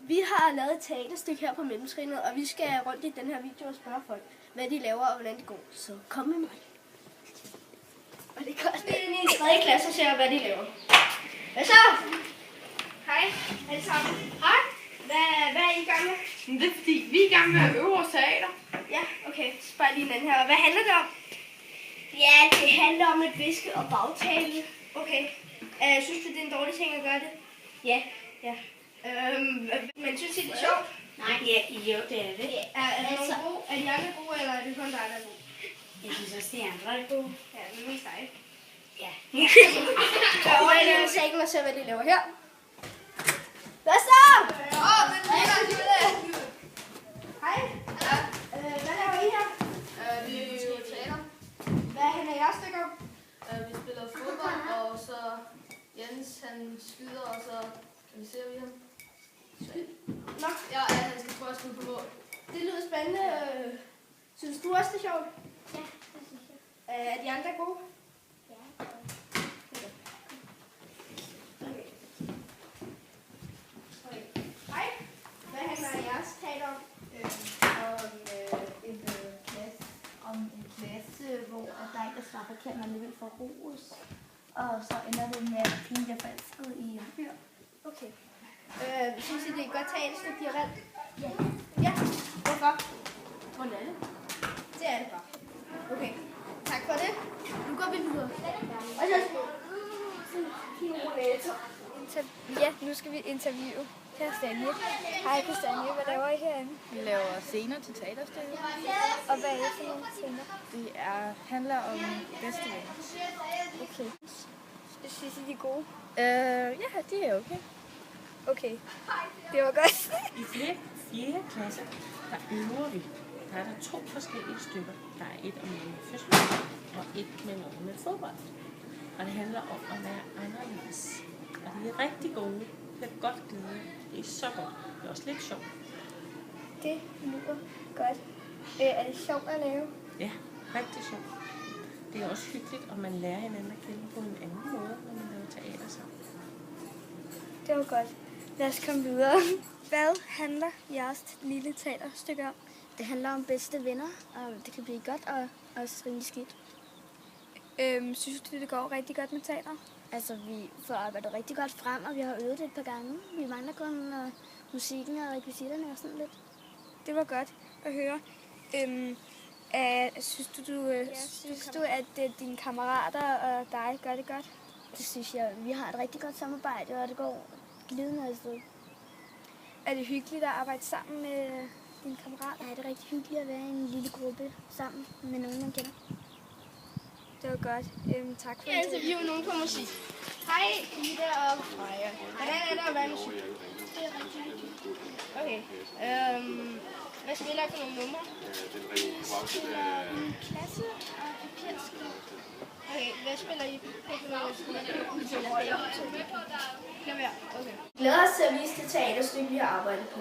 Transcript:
Vi har lavet et teaterstykke her på mellemtrinnet, og vi skal rundt i den her video og spørge folk, hvad de laver og hvordan det går. Så kom med mig. Og det er godt. Vi er stadig i klasse og ser, hvad de laver. Hvad så? Hej, alle sammen. Hej. Hvad er I i gang med? Det er fordi, vi er i gang med at øve vores teater. Ja, okay. Så spørg lige den her. Hvad handler det om? Ja, det handler om et viske og bagtale. Okay. Synes du, det er en dårlig ting at gøre det? Ja. Ja. Men synes I, det er sjovt? Nej, jo, det er det. Er de andre gode, eller er det kun dig, der er gode? Jeg synes også, de andre er gode. Ja, men mest dig. Ja. Så over i den sækken og se, hvad de laver her. Hvad så? Hej. Hvad laver I her? Vi øver teater. Hvad handler jeres stykke om? Vi spiller fodbold, og så Jens han skyder, og så kan vi se, vi ham. Nå, Ja, han skal prøve at skyde på mål. det lyder spændende. Synes du også, det er sjovt? Ja, det synes jeg. Er de andre gode? Ja. Hej. Hvad handler jeres teater om? Om en klasse, hvor der ikke er svaret forkert, man alligevel får ros. Og så ender det med, at pigen bliver forelsket i en fyr. Okay. Synes I, det er et godt teaterstykke, de har valgt? Ja. Ja. Hvorfor? Hvordan er det? Det er det bare. Okay. Tak for det. Nu går vi videre. Ja, nu skal vi interviewe Kastanje. Hej Kastanje, hvad laver I herinde? Vi laver scener til teaterstykket. Og hvad er det for nogle scener? Det handler om bedste venner. Okay. Synes I, de er gode? Ja, det er okay. Okay, det var godt. I 4. klasse, der øver vi. Der er der 2 forskellige stykker. Der er et om noget med fødselsdag, og et med noget med fodbold. Og det handler om at være anderledes. Og de er rigtig gode. Det er godt glæde. Det er så godt. Det er også lidt sjovt. Det lyder godt. Er det sjovt at lave? Ja, rigtig sjovt. Det er også hyggeligt, og man lærer hinanden at kende på en anden måde, når man laver teater sammen. Det var godt. Lad os komme videre. Hvad handler jeres lille teaterstykke om? Det handler om bedste venner, og det kan blive godt og også rimelig skidt. Synes du, det går rigtig godt med teater? Altså, vi får arbejdet rigtig godt frem, og vi har øvet det et par gange. Vi mangler kun musikken og rekvisitterne og sådan lidt. Det var godt at høre. Synes du, at dine kammerater og dig gør det godt? Det synes jeg. Vi har et rigtig godt samarbejde, og det går glidende afsted. Er det hyggeligt at arbejde sammen med dine kammerater? Ja, det er rigtig hyggeligt at være i en lille gruppe sammen med nogen, man kender. Det var godt. Tak for Jeg interviewer nogen på musik. Hej, Ida og Freja. Hvordan er det at være musik? Det er rigtig hyggeligt. Okay. Hvad spiller I for nogle numre? klasse og papirskrive. Okay, hvad spiller I for nogle Klaver. Okay. Glæder os til at vise det teaterstykke, vi har arbejdet på.